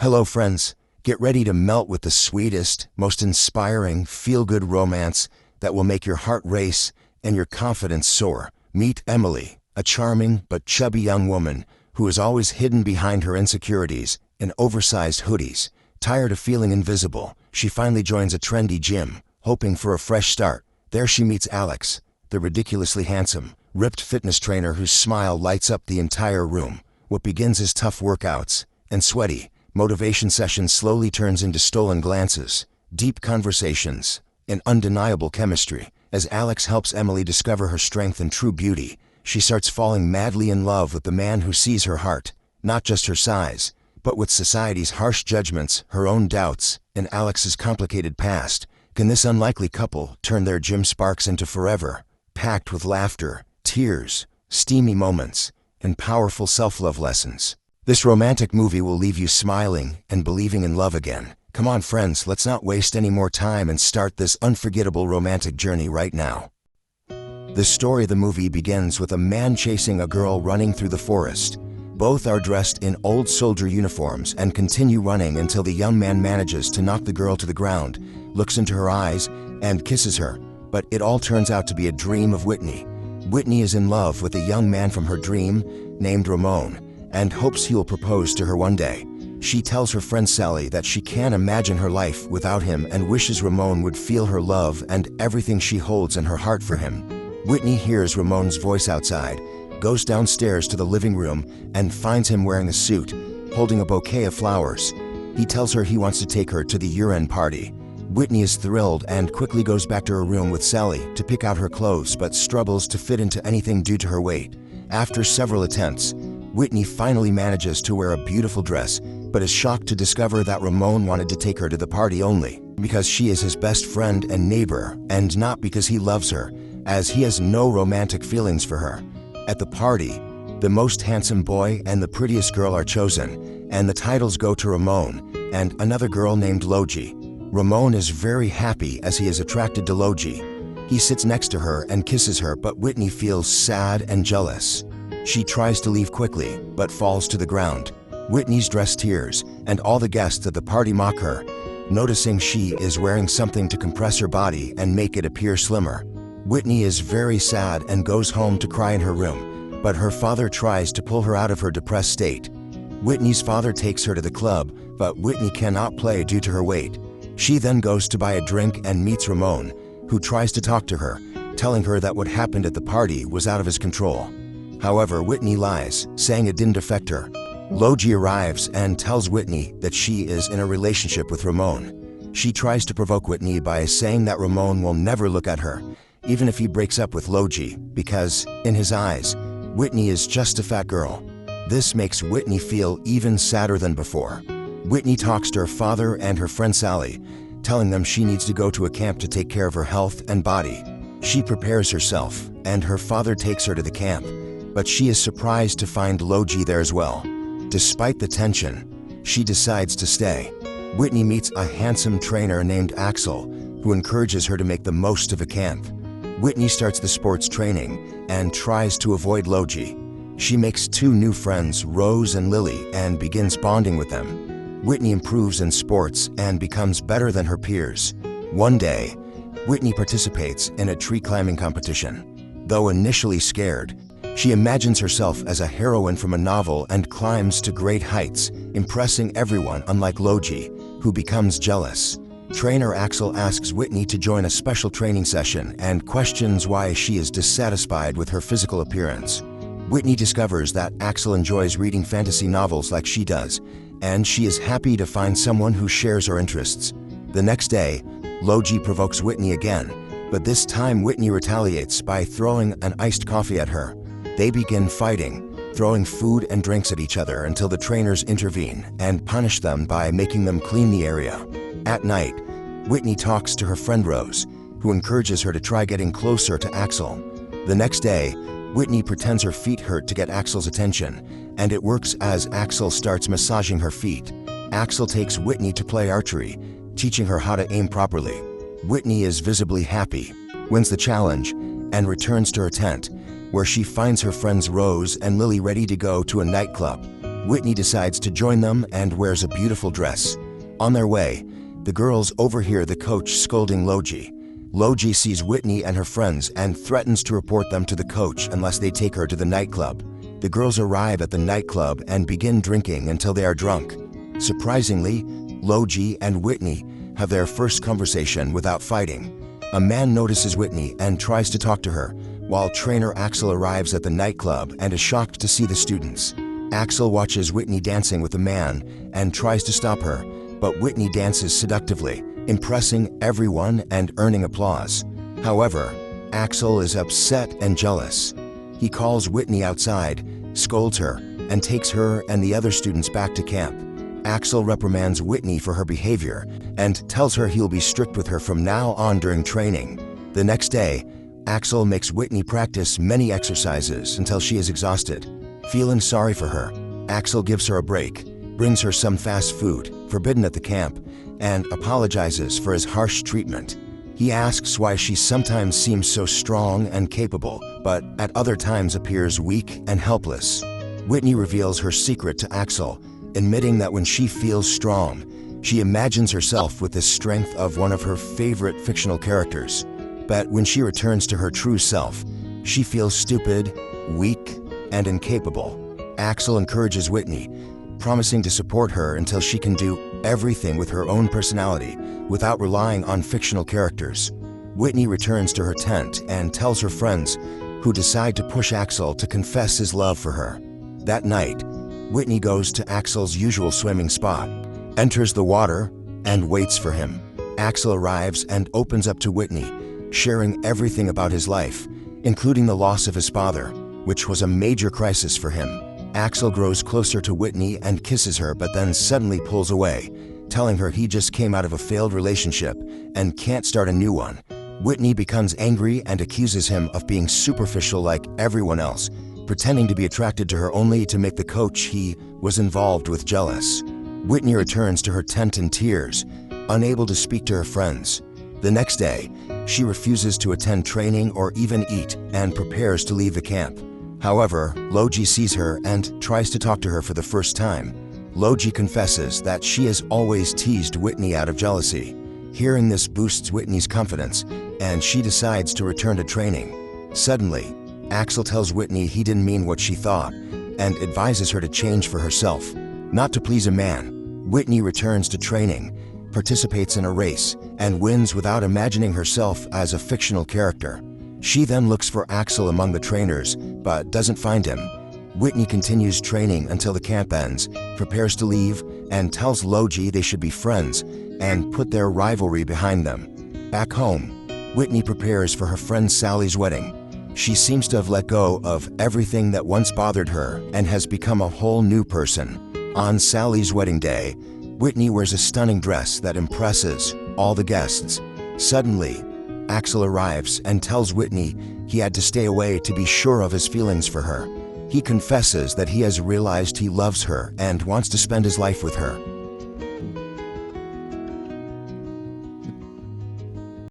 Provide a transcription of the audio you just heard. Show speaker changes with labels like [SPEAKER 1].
[SPEAKER 1] Hello friends, get ready to melt with the sweetest, most inspiring, feel-good romance that will make your heart race and your confidence soar. Meet Emily, a charming but chubby young woman who is always hidden behind her insecurities in oversized hoodies. Tired of feeling invisible, she finally joins a trendy gym, hoping for a fresh start. There she meets Alex, the ridiculously handsome, ripped fitness trainer whose smile lights up the entire room. What begins as tough workouts and sweaty motivation sessions slowly turns into stolen glances, deep conversations, and undeniable chemistry. As Alex helps Emily discover her strength and true beauty, she starts falling madly in love with the man who sees her heart, not just her size, but with society's harsh judgments, her own doubts, and Alex's complicated past. Can this unlikely couple turn their gym sparks into forever, packed with laughter, tears, steamy moments, and powerful self-love lessons? This romantic movie will leave you smiling and believing in love again. Come on friends, let's not waste any more time and start this unforgettable romantic journey right now. The story of the movie begins with a man chasing a girl running through the forest. Both are dressed in old soldier uniforms and continue running until the young man manages to knock the girl to the ground, looks into her eyes, and kisses her. But it all turns out to be a dream of Whitney. Whitney is in love with a young man from her dream named Ramon, and hopes he will propose to her one day. She tells her friend Sally that she can't imagine her life without him and wishes Ramon would feel her love and everything she holds in her heart for him. Whitney hears Ramon's voice outside, goes downstairs to the living room, and finds him wearing a suit, holding a bouquet of flowers. He tells her he wants to take her to the year-end party. Whitney is thrilled and quickly goes back to her room with Sally to pick out her clothes but struggles to fit into anything due to her weight. After several attempts, Whitney finally manages to wear a beautiful dress, but is shocked to discover that Ramon wanted to take her to the party only because she is his best friend and neighbor, and not because he loves her, as he has no romantic feelings for her. At the party, the most handsome boy and the prettiest girl are chosen, and the titles go to Ramon and another girl named Logie. Ramon is very happy as he is attracted to Logie. He sits next to her and kisses her, but Whitney feels sad and jealous. She tries to leave quickly, but falls to the ground. Whitney's dress tears, and all the guests at the party mock her, noticing she is wearing something to compress her body and make it appear slimmer. Whitney is very sad and goes home to cry in her room, but her father tries to pull her out of her depressed state. Whitney's father takes her to the club, but Whitney cannot play due to her weight. She then goes to buy a drink and meets Ramon, who tries to talk to her, telling her that what happened at the party was out of his control. However, Whitney lies, saying it didn't affect her. Logie arrives and tells Whitney that she is in a relationship with Ramon. She tries to provoke Whitney by saying that Ramon will never look at her, even if he breaks up with Logie, because, in his eyes, Whitney is just a fat girl. This makes Whitney feel even sadder than before. Whitney talks to her father and her friend Sally, telling them she needs to go to a camp to take care of her health and body. She prepares herself, and her father takes her to the camp, but she is surprised to find Logie there as well. Despite the tension, she decides to stay. Whitney meets a handsome trainer named Axel, who encourages her to make the most of a camp. Whitney starts the sports training and tries to avoid Logie. She makes two new friends, Rose and Lily, and begins bonding with them. Whitney improves in sports and becomes better than her peers. One day, Whitney participates in a tree climbing competition. Though initially scared, she imagines herself as a heroine from a novel and climbs to great heights, impressing everyone unlike Logie, who becomes jealous. Trainer Axel asks Whitney to join a special training session and questions why she is dissatisfied with her physical appearance. Whitney discovers that Axel enjoys reading fantasy novels like she does, and she is happy to find someone who shares her interests. The next day, Logie provokes Whitney again, but this time Whitney retaliates by throwing an iced coffee at her. They begin fighting, throwing food and drinks at each other until the trainers intervene and punish them by making them clean the area. At night, Whitney talks to her friend Rose, who encourages her to try getting closer to Axel. The next day, Whitney pretends her feet hurt to get Axel's attention, and it works as Axel starts massaging her feet. Axel takes Whitney to play archery, teaching her how to aim properly. Whitney is visibly happy, wins the challenge, and returns to her tent, where she finds her friends Rose and Lily ready to go to a nightclub. Whitney decides to join them and wears a beautiful dress. On their way, the girls overhear the coach scolding Logi. Logi sees Whitney and her friends and threatens to report them to the coach unless they take her to the nightclub. The girls arrive at the nightclub and begin drinking until they are drunk. Surprisingly, Logi and Whitney have their first conversation without fighting. A man notices Whitney and tries to talk to her, while trainer Axel arrives at the nightclub and is shocked to see the students. Axel watches Whitney dancing with a man and tries to stop her, but Whitney dances seductively, impressing everyone and earning applause. However, Axel is upset and jealous. He calls Whitney outside, scolds her, and takes her and the other students back to camp. Axel reprimands Whitney for her behavior and tells her he'll be strict with her from now on during training. The next day, Axel makes Whitney practice many exercises until she is exhausted. Feeling sorry for her, Axel gives her a break, brings her some fast food, forbidden at the camp, and apologizes for his harsh treatment. He asks why she sometimes seems so strong and capable, but at other times appears weak and helpless. Whitney reveals her secret to Axel, admitting that when she feels strong, she imagines herself with the strength of one of her favorite fictional characters. But when she returns to her true self, she feels stupid, weak, and incapable. Axel encourages Whitney, promising to support her until she can do everything with her own personality without relying on fictional characters. Whitney returns to her tent and tells her friends, who decide to push Axel to confess his love for her. That night, Whitney goes to Axel's usual swimming spot, enters the water, and waits for him. Axel arrives and opens up to Whitney, sharing everything about his life, including the loss of his father, which was a major crisis for him. Axel grows closer to Whitney and kisses her, but then suddenly pulls away, telling her he just came out of a failed relationship and can't start a new one. Whitney becomes angry and accuses him of being superficial like everyone else, pretending to be attracted to her only to make the coach he was involved with jealous. Whitney returns to her tent in tears, unable to speak to her friends. The next day, she refuses to attend training or even eat and prepares to leave the camp. However, Logi sees her and tries to talk to her for the first time. Logi confesses that she has always teased Whitney out of jealousy. Hearing this boosts Whitney's confidence, and she decides to return to training. Suddenly, Axel tells Whitney he didn't mean what she thought, and advises her to change for herself. Not to please a man, Whitney returns to training, participates in a race, and wins without imagining herself as a fictional character. She then looks for Axel among the trainers, but doesn't find him. Whitney continues training until the camp ends, prepares to leave, and tells Logi they should be friends and put their rivalry behind them. Back home, Whitney prepares for her friend Sally's wedding. She seems to have let go of everything that once bothered her and has become a whole new person. On Sally's wedding day, Whitney wears a stunning dress that impresses all the guests. Suddenly, Axel arrives and tells Whitney he had to stay away to be sure of his feelings for her. He confesses that he has realized he loves her and wants to spend his life with her.